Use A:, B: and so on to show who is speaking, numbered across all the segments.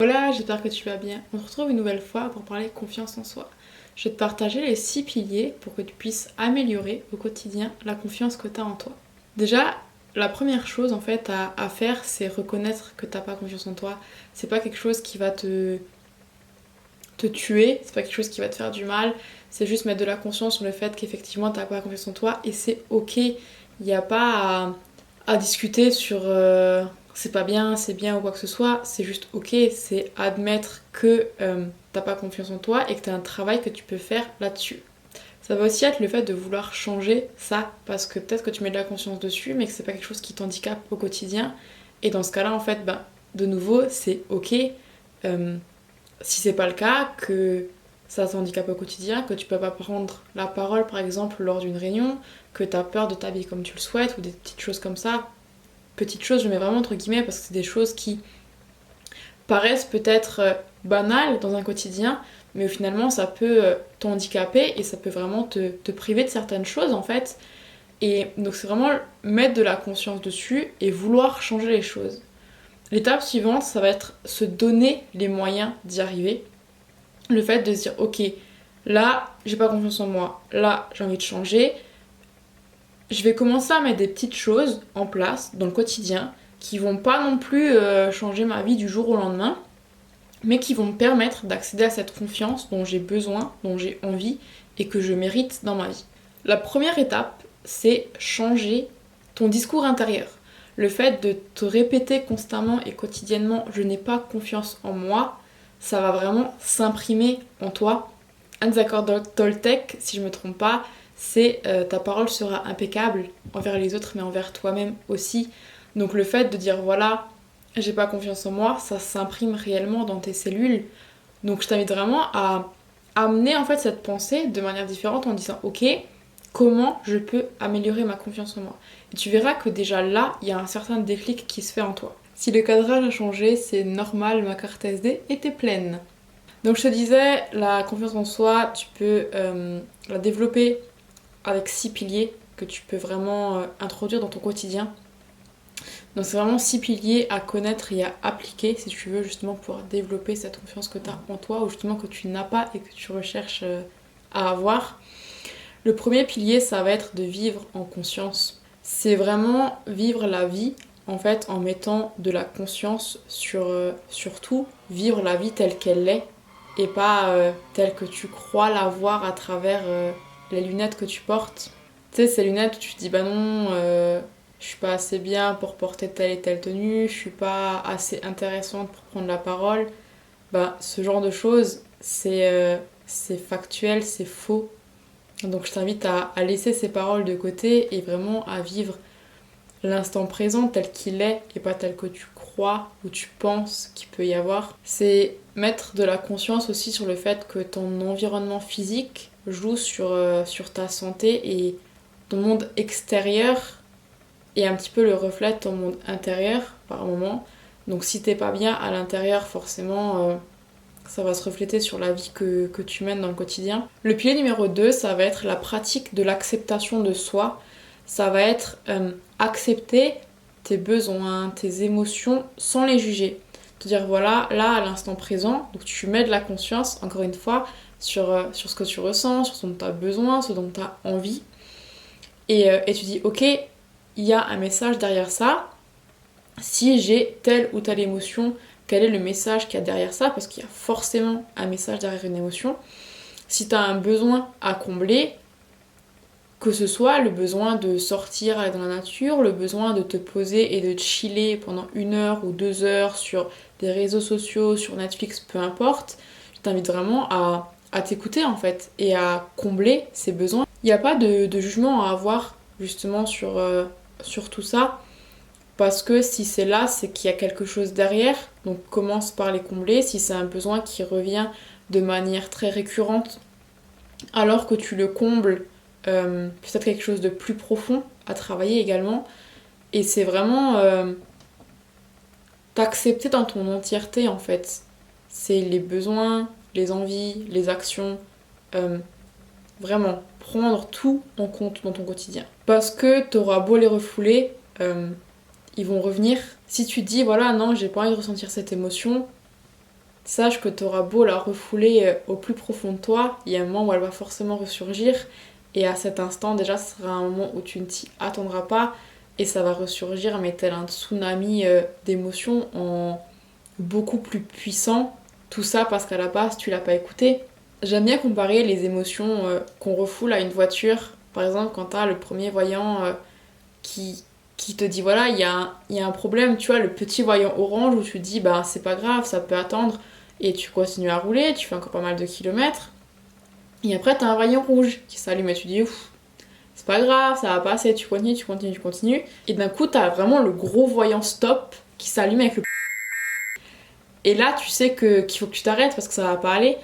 A: Hola, j'espère que tu vas bien. On se retrouve une nouvelle fois pour parler confiance en soi. Je vais te partager les 6 piliers pour que tu puisses améliorer au quotidien la confiance que tu as en toi. Déjà, la première chose en fait à faire, c'est reconnaître que t'as pas confiance en toi. C'est pas quelque chose qui va te tuer, c'est pas quelque chose qui va te faire du mal. C'est juste mettre de la conscience sur le fait qu'effectivement t'as pas confiance en toi et c'est ok. Il n'y a pas à discuter sur c'est pas bien, c'est bien ou quoi que ce soit, c'est juste ok, c'est admettre que t'as pas confiance en toi et que t'as un travail que tu peux faire là-dessus. Ça va aussi être le fait de vouloir changer ça, parce que peut-être que tu mets de la conscience dessus, mais que c'est pas quelque chose qui t'handicape au quotidien. Et dans ce cas-là, en fait, bah, de nouveau, c'est ok. euh, Si c'est pas le cas, que ça t'handicape au quotidien, que tu peux pas prendre la parole par exemple lors d'une réunion, que t'as peur de t'habiller comme tu le souhaites ou des petites choses comme ça. Petites choses, je mets vraiment entre guillemets parce que c'est des choses qui paraissent peut-être banales dans un quotidien, mais finalement ça peut t'handicaper et ça peut vraiment te priver de certaines choses en fait. Et donc c'est vraiment mettre de la conscience dessus et vouloir changer les choses. L'étape suivante, ça va être se donner les moyens d'y arriver. Le fait de se dire, ok, là, j'ai pas confiance en moi, là, j'ai envie de changer. Je vais commencer à mettre des petites choses en place dans le quotidien qui vont pas non plus changer ma vie du jour au lendemain, mais qui vont me permettre d'accéder à cette confiance dont j'ai besoin, dont j'ai envie et que je mérite dans ma vie. La première étape, c'est changer ton discours intérieur. Le fait de te répéter constamment et quotidiennement je n'ai pas confiance en moi, ça va vraiment s'imprimer en toi. Un des accords Toltec, si je me trompe pas, c'est ta parole sera impeccable envers les autres mais envers toi-même aussi. Donc le fait de dire voilà, j'ai pas confiance en moi, ça s'imprime réellement dans tes cellules. Donc je t'invite vraiment à amener en fait cette pensée de manière différente en disant ok, comment je peux améliorer ma confiance en moi. Et tu verras que déjà là, il y a un certain déclic qui se fait en toi. Si le cadrage a changé, c'est normal, ma carte SD était pleine. Donc je te disais, la confiance en soi, tu peux la développer avec 6 piliers que tu peux vraiment introduire dans ton quotidien. Donc c'est vraiment 6 piliers à connaître et à appliquer si tu veux justement pouvoir développer cette confiance que tu as en toi ou justement que tu n'as pas et que tu recherches à avoir. Le premier pilier, ça va être de vivre en conscience. C'est vraiment vivre la vie en fait en mettant de la conscience sur tout, vivre la vie telle qu'elle est et pas telle que tu crois la voir à travers les lunettes que tu portes. Tu sais, ces lunettes où tu te dis bah non, je suis pas assez bien pour porter telle et telle tenue, je suis pas assez intéressante pour prendre la parole. Bah ce genre de choses, c'est factuel, c'est faux. Donc je t'invite à laisser ces paroles de côté et vraiment à vivre l'instant présent tel qu'il est et pas tel que tu crois ou tu penses qu'il peut y avoir. C'est mettre de la conscience aussi sur le fait que ton environnement physique joue sur ta santé et ton monde extérieur est un petit peu le reflet de ton monde intérieur par moment. Donc si t'es pas bien à l'intérieur, forcément ça va se refléter sur la vie que tu mènes dans le quotidien. Le pilier numéro 2, ça va être la pratique de l'acceptation de soi. Ça va être accepter tes besoins, tes émotions sans les juger. Te dire voilà, là à l'instant présent, donc tu mets de la conscience, encore une fois, sur ce que tu ressens, sur ce dont tu as besoin, ce dont tu as envie. Et tu dis ok, il y a un message derrière ça. Si j'ai telle ou telle émotion, quel est le message qu'il y a derrière ça, parce qu'il y a forcément un message derrière une émotion. Si tu as un besoin à combler, que ce soit le besoin de sortir aller dans la nature, le besoin de te poser et de chiller pendant 1 heure ou 2 heures sur des réseaux sociaux, sur Netflix, peu importe, je t'invite vraiment à t'écouter en fait et à combler ces besoins. Il n'y a pas de jugement à avoir justement sur tout ça. Parce que si c'est là, c'est qu'il y a quelque chose derrière. Donc commence par les combler. Si c'est un besoin qui revient de manière très récurrente, alors que tu le combles, peut-être quelque chose de plus profond à travailler également. Et c'est vraiment t'accepter dans ton entièreté en fait. C'est les besoins, les envies, les actions. Vraiment, prendre tout en compte dans ton quotidien. Parce que t'auras beau les refouler, ils vont revenir. Si tu dis voilà non j'ai pas envie de ressentir cette émotion, sache que tu auras beau la refouler au plus profond de toi, il y a un moment où elle va forcément ressurgir. Et à cet instant, déjà, ce sera un moment où tu ne t'y attendras pas. Et ça va ressurgir, mais tel un tsunami d'émotions en beaucoup plus puissant. Tout ça parce qu'à la base, tu l'as pas écouté. J'aime bien comparer les émotions qu'on refoule à une voiture. Par exemple, quand t'as le premier voyant qui te dit voilà, il y a un problème, tu vois, le petit voyant orange où tu te dis bah c'est pas grave, ça peut attendre. Et tu continues à rouler, tu fais encore pas mal de kilomètres. Et après, t'as un voyant rouge qui s'allume et tu dis ouf, c'est pas grave, ça va passer, tu continues, tu continues, tu continues. Et d'un coup, t'as vraiment le gros voyant stop qui s'allume avec le. Et là, tu sais qu'il faut que tu t'arrêtes parce que ça va pas aller.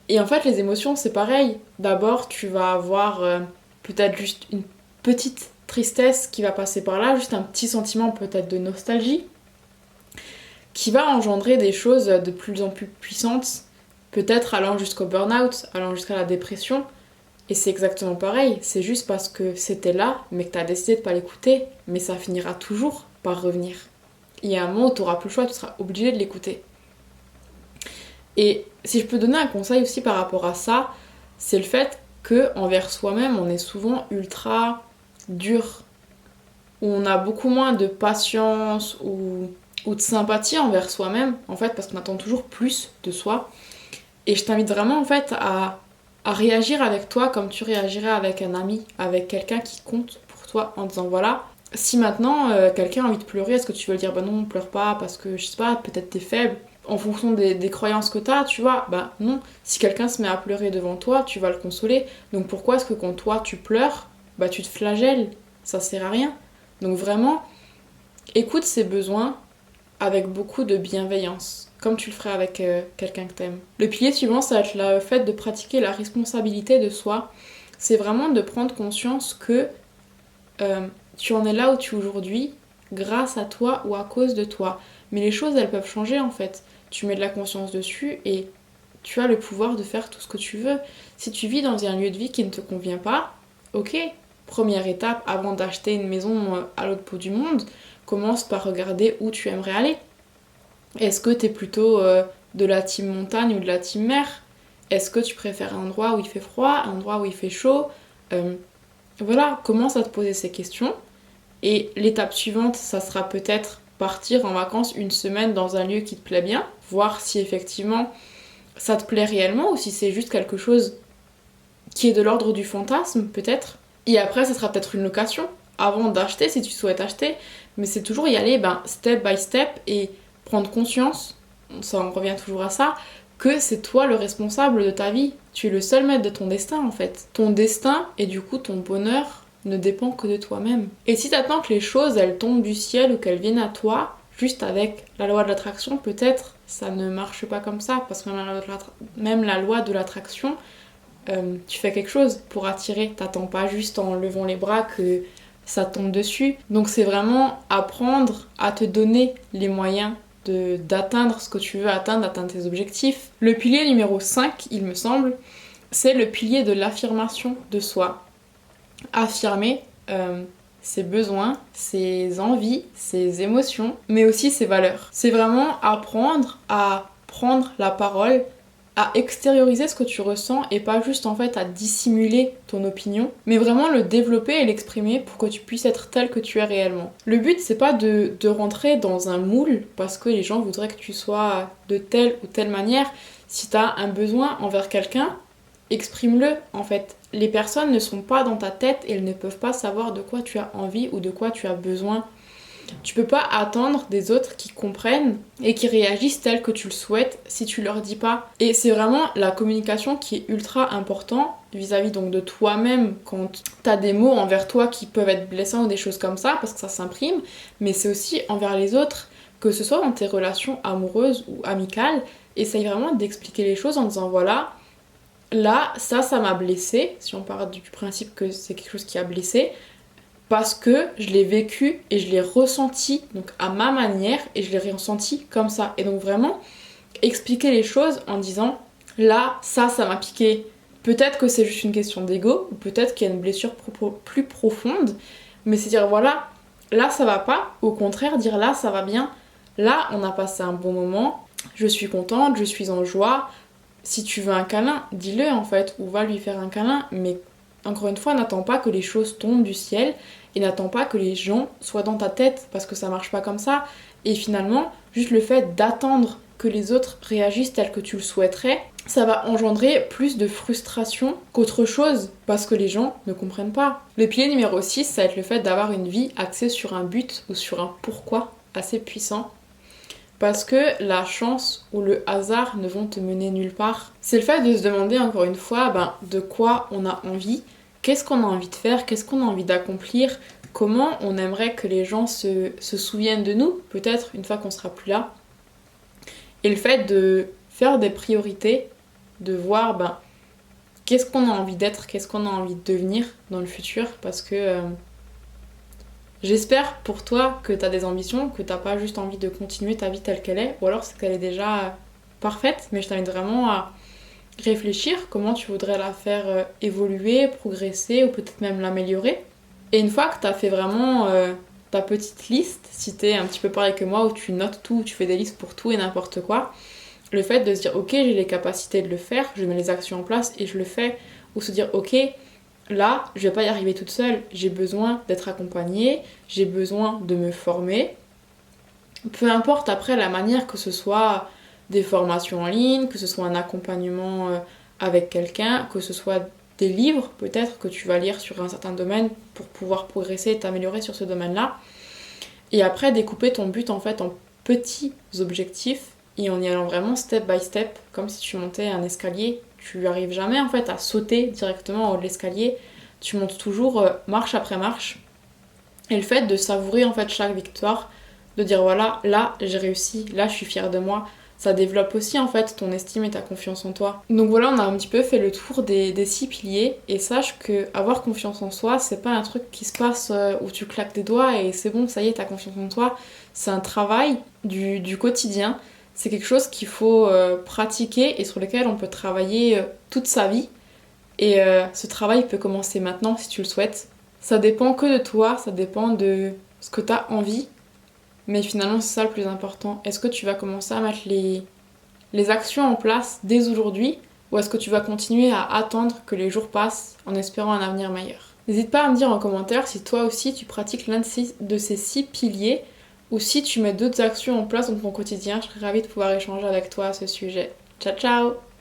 A: Et en fait, les émotions, c'est pareil. D'abord, tu vas avoir peut-être juste une petite tristesse qui va passer par là, juste un petit sentiment peut-être de nostalgie, qui va engendrer des choses de plus en plus puissantes, peut-être allant jusqu'au burn-out, allant jusqu'à la dépression. Et c'est exactement pareil, c'est juste parce que c'était là, mais que t'as décidé de pas l'écouter, mais ça finira toujours par revenir. Il y a un moment où t'auras plus le choix, tu seras obligé de l'écouter. Et si je peux donner un conseil aussi par rapport à ça, c'est le fait que envers soi-même, on est souvent ultra dur, où on a beaucoup moins de patience ou de sympathie envers soi-même, en fait, parce qu'on attend toujours plus de soi. Et je t'invite vraiment, en fait, à réagir avec toi comme tu réagirais avec un ami, avec quelqu'un qui compte pour toi, en disant voilà, si maintenant quelqu'un a envie de pleurer, est-ce que tu veux lui dire bah non, pleure pas parce que je sais pas, peut-être t'es faible en fonction des croyances que t'as, tu vois, bah non. Si quelqu'un se met à pleurer devant toi, tu vas le consoler. Donc pourquoi est-ce que quand toi tu pleures, bah tu te flagelles? Ça sert à rien. Donc vraiment, écoute ses besoins avec beaucoup de bienveillance, comme tu le ferais avec quelqu'un que t'aimes. Le pilier suivant, ça va être le fait de pratiquer la responsabilité de soi. C'est vraiment de prendre conscience que tu en es là où tu es aujourd'hui grâce à toi ou à cause de toi. Mais les choses, elles peuvent changer en fait. Tu mets de la conscience dessus et tu as le pouvoir de faire tout ce que tu veux. Si tu vis dans un lieu de vie qui ne te convient pas, ok, première étape avant d'acheter une maison à l'autre bout du monde, commence par regarder où tu aimerais aller. Est-ce que t'es plutôt de la team montagne ou de la team mer? Est-ce que tu préfères un endroit où il fait froid, un endroit où il fait chaud? Voilà, commence à te poser ces questions. Et l'étape suivante, ça sera peut-être partir en vacances une semaine dans un lieu qui te plaît bien, voir si effectivement ça te plaît réellement ou si c'est juste quelque chose qui est de l'ordre du fantasme, peut-être. Et après, ça sera peut-être une location avant d'acheter si tu souhaites acheter. Mais c'est toujours y aller step by step et prendre conscience, ça en revient toujours à ça, que c'est toi le responsable de ta vie. Tu es le seul maître de ton destin en fait. Ton destin et du coup ton bonheur ne dépend que de toi-même. Et si t'attends que les choses elles tombent du ciel ou qu'elles viennent à toi, juste avec la loi de l'attraction, peut-être ça ne marche pas comme ça, parce que même la loi de l'attraction, tu fais quelque chose pour attirer. T'attends pas juste en levant les bras que ça tombe dessus. Donc c'est vraiment apprendre à te donner les moyens d'atteindre ce que tu veux atteindre, d'atteindre tes objectifs. Le pilier numéro 5, il me semble, c'est le pilier de l'affirmation de soi. Affirmer ses besoins, ses envies, ses émotions, mais aussi ses valeurs. C'est vraiment apprendre à prendre la parole, à extérioriser ce que tu ressens et pas juste en fait à dissimuler ton opinion, mais vraiment le développer et l'exprimer pour que tu puisses être tel que tu es réellement. Le but c'est pas de rentrer dans un moule parce que les gens voudraient que tu sois de telle ou telle manière. Si t'as un besoin envers quelqu'un, exprime-le en fait. Les personnes ne sont pas dans ta tête et elles ne peuvent pas savoir de quoi tu as envie ou de quoi tu as besoin. Tu peux pas attendre des autres qui comprennent et qui réagissent tel que tu le souhaites si tu leur dis pas. Et c'est vraiment la communication qui est ultra important vis-à-vis donc de toi-même quand t'as des mots envers toi qui peuvent être blessants ou des choses comme ça parce que ça s'imprime, mais c'est aussi envers les autres, que ce soit dans tes relations amoureuses ou amicales. Essaye vraiment d'expliquer les choses en disant voilà, là ça m'a blessée, si on part du principe que c'est quelque chose qui a blessé, parce que je l'ai vécu et je l'ai ressenti donc à ma manière et je l'ai ressenti comme ça. Et donc vraiment expliquer les choses en disant là ça m'a piqué. Peut-être que c'est juste une question d'ego ou peut-être qu'il y a une blessure plus profonde, mais c'est dire voilà, là ça va pas, au contraire dire là ça va bien, là on a passé un bon moment, je suis contente, je suis en joie. Si tu veux un câlin, dis-le en fait, ou va lui faire un câlin, mais encore une fois, n'attends pas que les choses tombent du ciel et n'attends pas que les gens soient dans ta tête parce que ça marche pas comme ça. Et finalement, juste le fait d'attendre que les autres réagissent tel que tu le souhaiterais, ça va engendrer plus de frustration qu'autre chose parce que les gens ne comprennent pas. Le pilier numéro 6, ça va être le fait d'avoir une vie axée sur un but ou sur un pourquoi assez puissant. Parce que la chance ou le hasard ne vont te mener nulle part. C'est le fait de se demander encore une fois de quoi on a envie, qu'est-ce qu'on a envie de faire, qu'est-ce qu'on a envie d'accomplir, comment on aimerait que les gens se souviennent de nous, peut-être une fois qu'on sera plus là. Et le fait de faire des priorités, de voir qu'est-ce qu'on a envie d'être, qu'est-ce qu'on a envie de devenir dans le futur, parce que j'espère pour toi que t'as des ambitions, que t'as pas juste envie de continuer ta vie telle qu'elle est, ou alors c'est qu'elle est déjà parfaite, mais je t'invite vraiment à réfléchir comment tu voudrais la faire évoluer, progresser, ou peut-être même l'améliorer. Et une fois que t'as fait vraiment ta petite liste, si t'es un petit peu pareil que moi, où tu notes tout, tu fais des listes pour tout et n'importe quoi, le fait de se dire ok, j'ai les capacités de le faire, je mets les actions en place et je le fais, ou se dire ok, là, je vais pas y arriver toute seule, j'ai besoin d'être accompagnée, j'ai besoin de me former. Peu importe après la manière, que ce soit des formations en ligne, que ce soit un accompagnement avec quelqu'un, que ce soit des livres peut-être que tu vas lire sur un certain domaine pour pouvoir progresser et t'améliorer sur ce domaine-là. Et après découper ton but en fait en petits objectifs et en y allant vraiment step by step, comme si tu montais un escalier. Tu arrives jamais en fait à sauter directement en haut de l'escalier, tu montes toujours marche après marche. Et le fait de savourer en fait chaque victoire, de dire voilà, là j'ai réussi, là je suis fière de moi, ça développe aussi en fait ton estime et ta confiance en toi. Donc voilà, on a un petit peu fait le tour des 6 piliers et sache que avoir confiance en soi, c'est pas un truc qui se passe où tu claques des doigts et c'est bon, ça y est, t'as confiance en toi. C'est un travail du quotidien, c'est quelque chose qu'il faut pratiquer et sur lequel on peut travailler toute sa vie. Et ce travail peut commencer maintenant si tu le souhaites. Ça dépend que de toi, ça dépend de ce que t'as envie. Mais finalement, c'est ça le plus important. Est-ce que tu vas commencer à mettre les actions en place dès aujourd'hui ou est-ce que tu vas continuer à attendre que les jours passent en espérant un avenir meilleur? N'hésite pas à me dire en commentaire si toi aussi tu pratiques l'un de ces 6 piliers ou si tu mets d'autres actions en place dans ton quotidien. Je serais ravie de pouvoir échanger avec toi à ce sujet. Ciao ciao!